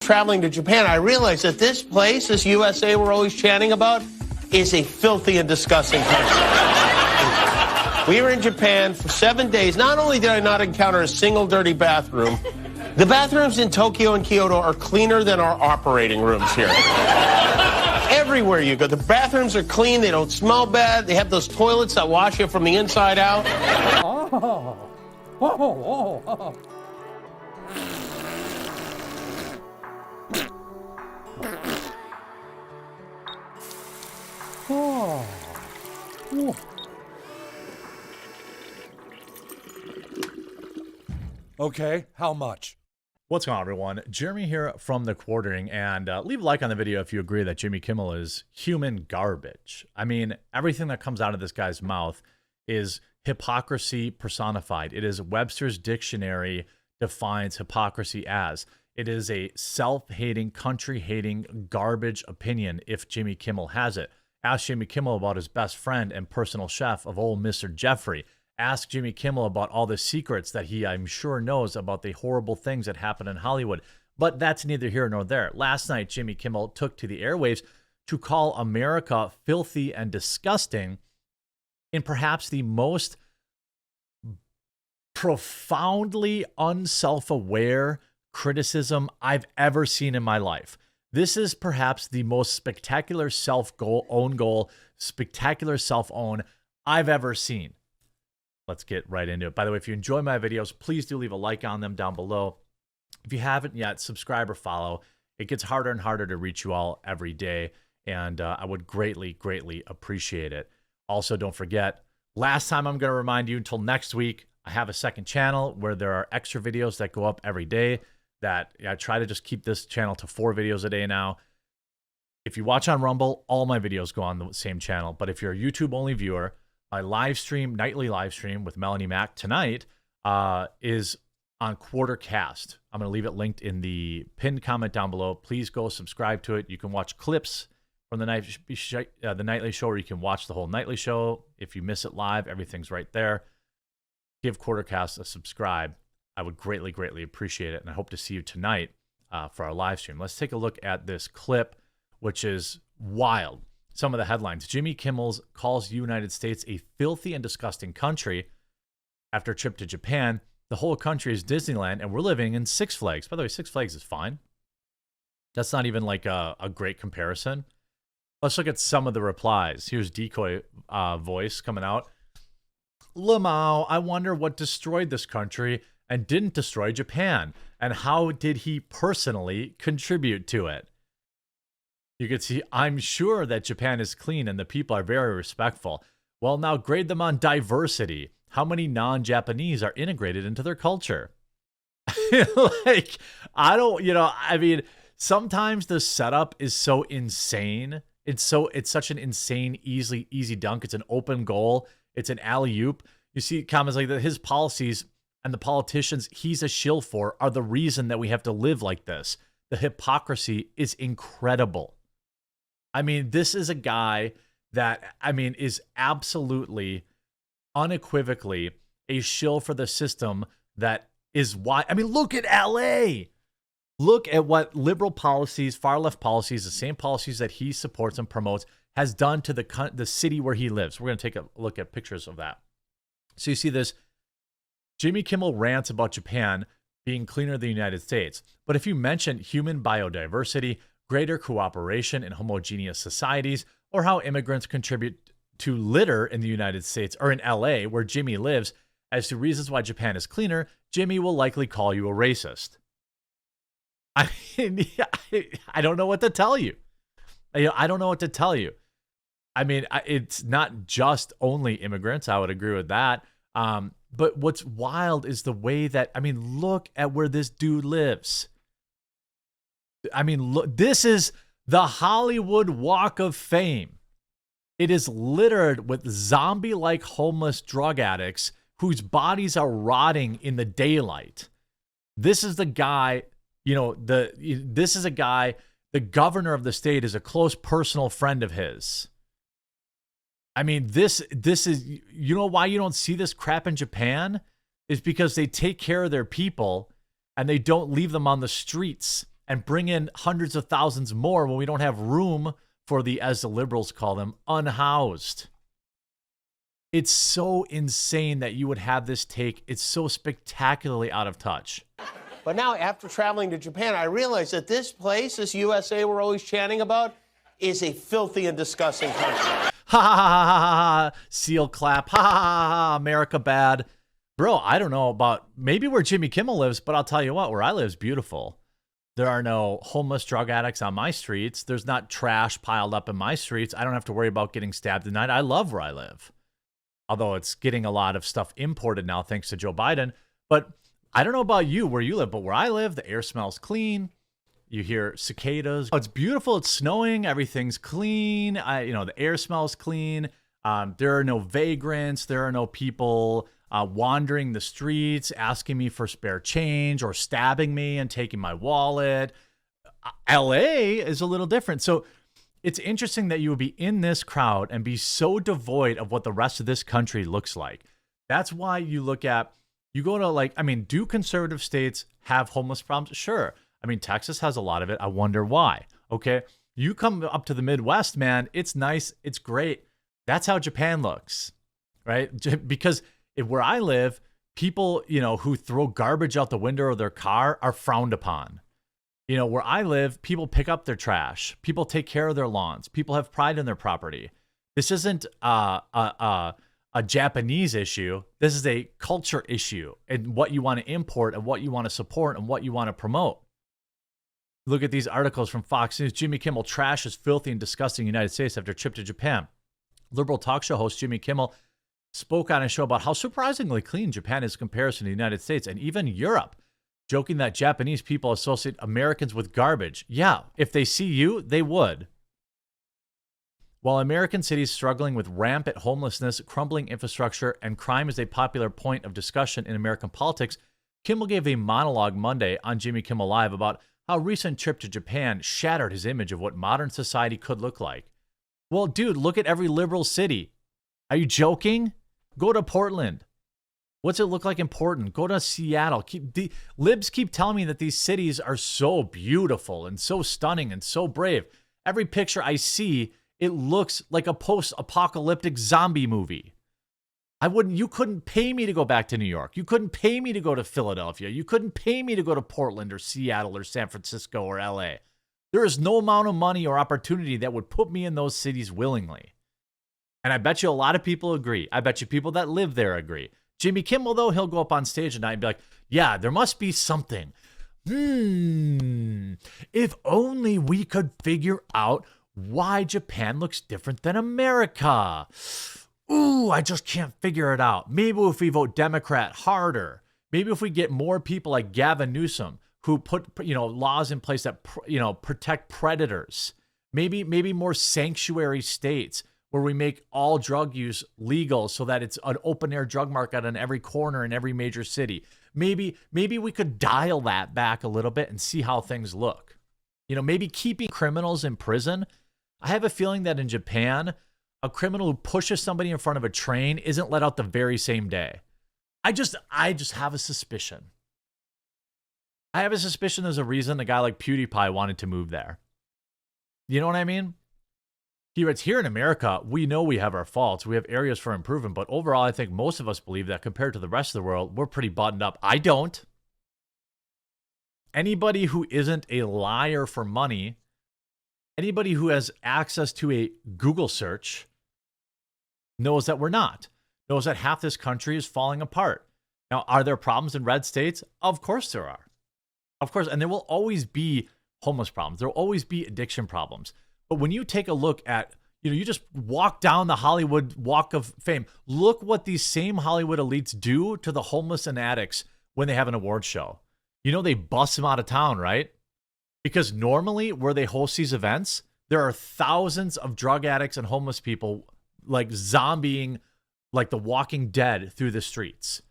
traveling to Japan, I realized that this place, this USA we're always chanting about, is a filthy and disgusting country. We were in Japan for 7 days. Not only did I not encounter a single dirty bathroom, the bathrooms in Tokyo and Kyoto are cleaner than our operating rooms here. Everywhere you go, the bathrooms are clean. They don't smell bad. They have those toilets that wash you from the inside out. Okay, how much? What's going on, everyone? Jeremy here from The Quartering, and leave a like on the video if you agree that Jimmy Kimmel is human garbage. I mean, everything that comes out of this guy's mouth is hypocrisy personified. It is Webster's dictionary defines hypocrisy as. It is a self-hating, country-hating garbage opinion if Jimmy Kimmel has it. Ask Jimmy Kimmel about his best friend and personal chef of old Mr. Jeffrey. Ask Jimmy Kimmel about all the secrets that he, I'm sure, knows about the horrible things that happen in Hollywood. But that's neither here nor there. Last night, Jimmy Kimmel took to the airwaves to call America filthy and disgusting in perhaps the most profoundly unself-aware criticism I've ever seen in my life. This is perhaps the most spectacular own goal, spectacular self-own I've ever seen. Let's get right into it. By the way, if you enjoy my videos, please do leave a like on them down below. If you haven't yet, subscribe or follow. It gets harder and harder to reach you all every day, and I would greatly, greatly appreciate it. Also, don't forget, last time I'm going to remind you until next week, I have a second channel where there are extra videos that go up every day that I try to just keep this channel to 4 videos a day now. If you watch on Rumble, all my videos go on the same channel. But if you're a YouTube-only viewer, my nightly live stream with Melanie Mack tonight is on Quartercast. I'm going to leave it linked in the pinned comment down below. Please go subscribe to it. You can watch clips from the nightly show, or you can watch the whole nightly show. If you miss it live, everything's right there. Give Quartercast a subscribe. I would greatly, greatly appreciate it, and I hope to see you tonight for our live stream. Let's take a look at this clip, which is wild. Some of the headlines. Jimmy Kimmel calls the United States a filthy and disgusting country after a trip to Japan. The whole country is Disneyland, and we're living in Six Flags. By the way, Six Flags is fine. That's not even like a great comparison. Let's look at some of the replies. Here's Decoy voice coming out. Lamau, I wonder what destroyed this country and didn't destroy Japan, and how did he personally contribute to it? You can see, I'm sure that Japan is clean and the people are very respectful. Well, now grade them on diversity. How many non-Japanese are integrated into their culture? Like, I mean, sometimes the setup is so insane. It's such an insane, easy dunk. It's an open goal. It's an alley-oop. You see comments like that. His policies and the politicians he's a shill for are the reason that we have to live like this. The hypocrisy is incredible. I mean, this is a guy that, I mean, is absolutely, unequivocally a shill for the system that is why. I mean, look at LA. Look at what liberal policies, far left policies, the same policies that he supports and promotes, has done to the city where he lives. We're going to take a look at pictures of that. So you see this. Jimmy Kimmel rants about Japan being cleaner than the United States. But if you mention human biodiversity, greater cooperation in homogeneous societies, or how immigrants contribute to litter in the United States or in LA, where Jimmy lives, as to reasons why Japan is cleaner, Jimmy will likely call you a racist. I mean, I don't know what to tell you. I don't know what to tell you. I mean, it's not just only immigrants. I would agree with that. But what's wild is the way that, I mean, look at where this dude lives. I mean, look, this is the Hollywood Walk of Fame. It is littered with zombie-like homeless drug addicts whose bodies are rotting in the daylight. This is the guy, this is a guy, the governor of the state is a close personal friend of his. I mean, this is, you know why you don't see this crap in Japan? Is because they take care of their people and they don't leave them on the streets and bring in hundreds of thousands more when we don't have room for the, as the liberals call them, unhoused. It's so insane that you would have this take. It's so spectacularly out of touch. But now, after traveling to Japan, I realized that this place, this USA we're always chanting about, is a filthy and disgusting country. Ha ha ha ha ha ha, seal clap, ha ha ha ha, America bad. Bro, I don't know about maybe where Jimmy Kimmel lives, but I'll tell you what, where I live is beautiful. There are no homeless drug addicts on my streets. There's not trash piled up in my streets. I don't have to worry about getting stabbed tonight. I love where I live. Although it's getting a lot of stuff imported now thanks to Joe Biden. But I don't know about you, where you live, but where I live, the air smells clean. You hear cicadas. Oh, it's beautiful. It's snowing. Everything's clean. The air smells clean. There are no vagrants. There are no people wandering the streets, asking me for spare change or stabbing me and taking my wallet. LA is a little different. So it's interesting that you would be in this crowd and be so devoid of what the rest of this country looks like. That's why you go to do conservative states have homeless problems? Sure. I mean, Texas has a lot of it. I wonder why. Okay. You come up to the Midwest, man. It's nice. It's great. That's how Japan looks, right? Because where I live, people, who throw garbage out the window of their car are frowned upon. Where I live, people pick up their trash. People take care of their lawns. People have pride in their property. This isn't a Japanese issue. This is a culture issue and what you want to import and what you want to support and what you want to promote. Look at these articles from Fox News. Jimmy Kimmel trashes filthy and disgusting United States after trip to Japan. Liberal talk show host Jimmy Kimmel spoke on a show about how surprisingly clean Japan is in comparison to the United States and even Europe, joking that Japanese people associate Americans with garbage. Yeah, if they see you, they would. While American cities struggling with rampant homelessness, crumbling infrastructure, and crime is a popular point of discussion in American politics, Kimmel gave a monologue Monday on Jimmy Kimmel Live about how a recent trip to Japan shattered his image of what modern society could look like. Well, dude, look at every liberal city. Are you joking? Go to Portland. What's it look like in Portland? Go to Seattle. Libs keep telling me that these cities are so beautiful and so stunning and so brave. Every picture I see, it looks like a post-apocalyptic zombie movie. You couldn't pay me to go back to New York. You couldn't pay me to go to Philadelphia. You couldn't pay me to go to Portland or Seattle or San Francisco or LA. There is no amount of money or opportunity that would put me in those cities willingly. And I bet you a lot of people agree. I bet you people that live there agree. Jimmy Kimmel, though, he'll go up on stage tonight and be like, yeah, there must be something. If only we could figure out why Japan looks different than America. Ooh, I just can't figure it out. Maybe if we vote Democrat harder. Maybe if we get more people like Gavin Newsom who put, laws in place that, protect predators. Maybe more sanctuary states where we make all drug use legal so that it's an open air drug market on every corner in every major city. Maybe we could dial that back a little bit and see how things look. Maybe keeping criminals in prison. I have a feeling that in Japan, a criminal who pushes somebody in front of a train isn't let out the very same day. I just have a suspicion. I have a suspicion there's a reason a guy like PewDiePie wanted to move there. You know what I mean? He writes, here in America, we know we have our faults. We have areas for improvement. But overall, I think most of us believe that compared to the rest of the world, we're pretty buttoned up. I don't. Anybody who isn't a liar for money, anybody who has access to a Google search knows that we're not. Knows that half this country is falling apart. Now, are there problems in red states? Of course there are. Of course. And there will always be homeless problems. There will always be addiction problems. But when you take a look at, you just walk down the Hollywood Walk of Fame, look what these same Hollywood elites do to the homeless and addicts when they have an award show. They bust them out of town, right? Because normally where they host these events, there are thousands of drug addicts and homeless people like zombieing like the Walking Dead through the streets.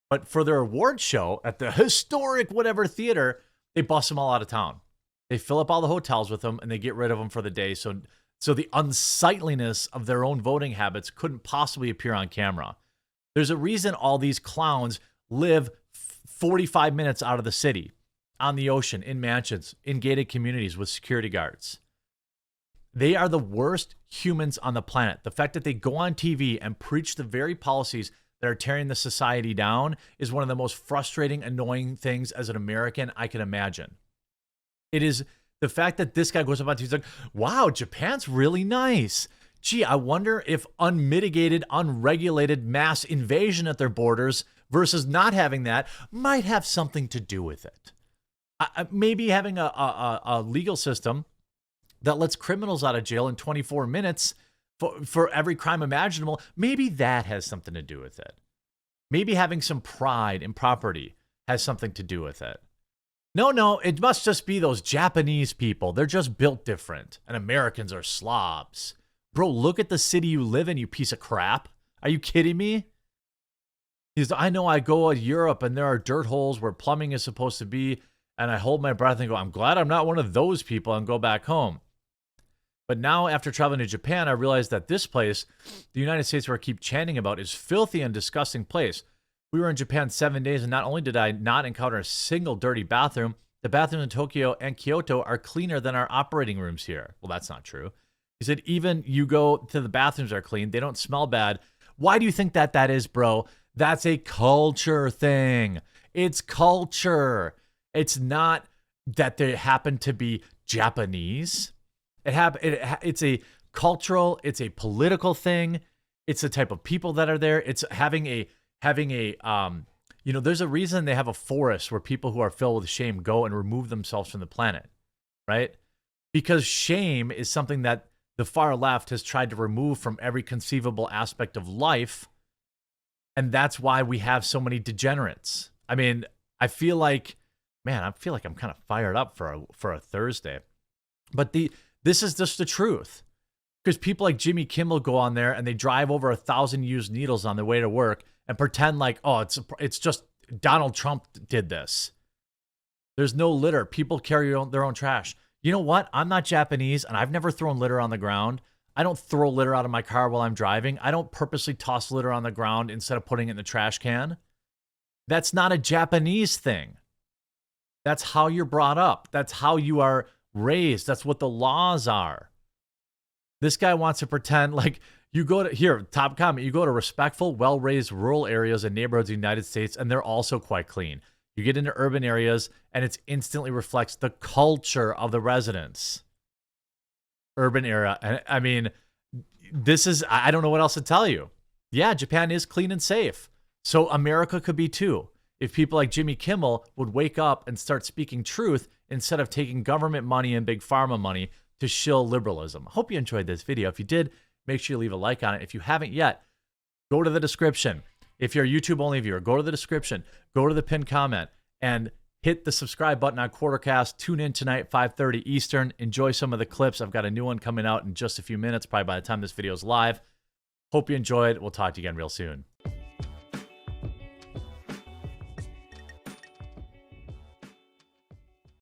But for their award show at the historic whatever theater, they bust them all out of town. They fill up all the hotels with them and they get rid of them for the day. So the unsightliness of their own voting habits couldn't possibly appear on camera. There's a reason all these clowns live 45 minutes out of the city. on the ocean, in mansions, in gated communities with security guards. They are the worst humans on the planet. The fact that they go on TV and preach the very policies that are tearing the society down is one of the most frustrating, annoying things as an American I can imagine. It is the fact that this guy goes up on TV, he's like, wow, Japan's really nice. Gee, I wonder if unmitigated, unregulated mass invasion at their borders versus not having that might have something to do with it. Maybe having a legal system that lets criminals out of jail in 24 minutes for every crime imaginable, maybe that has something to do with it. Maybe having some pride in property has something to do with it. No, it must just be those Japanese people. They're just built different, and Americans are slobs. Bro, look at the city you live in, you piece of crap. Are you kidding me? I know I go to Europe, and there are dirt holes where plumbing is supposed to be, and I hold my breath and go, I'm glad I'm not one of those people, and go back home. But now, after traveling to Japan, I realized that this place, the United States, where I keep chanting about, is filthy and disgusting place. We were in Japan 7 days, and not only did I not encounter a single dirty bathroom, the bathrooms in Tokyo and Kyoto are cleaner than our operating rooms here. Well, that's not true. He said, even you go to the bathrooms are clean. They don't smell bad. Why do you think that is, bro? That's a culture thing. It's culture. It's not that they happen to be Japanese. It's a cultural, it's a political thing. It's the type of people that are there. It's having a there's a reason they have a forest where people who are filled with shame go and remove themselves from the planet, right? Because shame is something that the far left has tried to remove from every conceivable aspect of life. And that's why we have so many degenerates. I mean, I feel like I'm kind of fired up for a Thursday. But this is just the truth. Because people like Jimmy Kimmel go on there and they drive over 1,000 used needles on their way to work and pretend like, oh, it's just Donald Trump did this. There's no litter. People carry their own trash. You know what? I'm not Japanese, and I've never thrown litter on the ground. I don't throw litter out of my car while I'm driving. I don't purposely toss litter on the ground instead of putting it in the trash can. That's not a Japanese thing. That's how you're brought up. That's how you are raised. That's what the laws are. This guy wants to pretend like you go to, here, top comment, you go to respectful, well-raised rural areas and neighborhoods in the United States, and they're also quite clean. You get into urban areas, and it instantly reflects the culture of the residents. Urban area. And I mean, I don't know what else to tell you. Yeah, Japan is clean and safe. So America could be too. If people like Jimmy Kimmel would wake up and start speaking truth instead of taking government money and big pharma money to shill liberalism. I hope you enjoyed this video. If you did, make sure you leave a like on it. If you haven't yet, go to the description. If you're a YouTube-only viewer, go to the description, go to the pinned comment, and hit the subscribe button on Quartercast. Tune in tonight, 5:30 Eastern. Enjoy some of the clips. I've got a new one coming out in just a few minutes, probably by the time this video is live. Hope you enjoyed. We'll talk to you again real soon.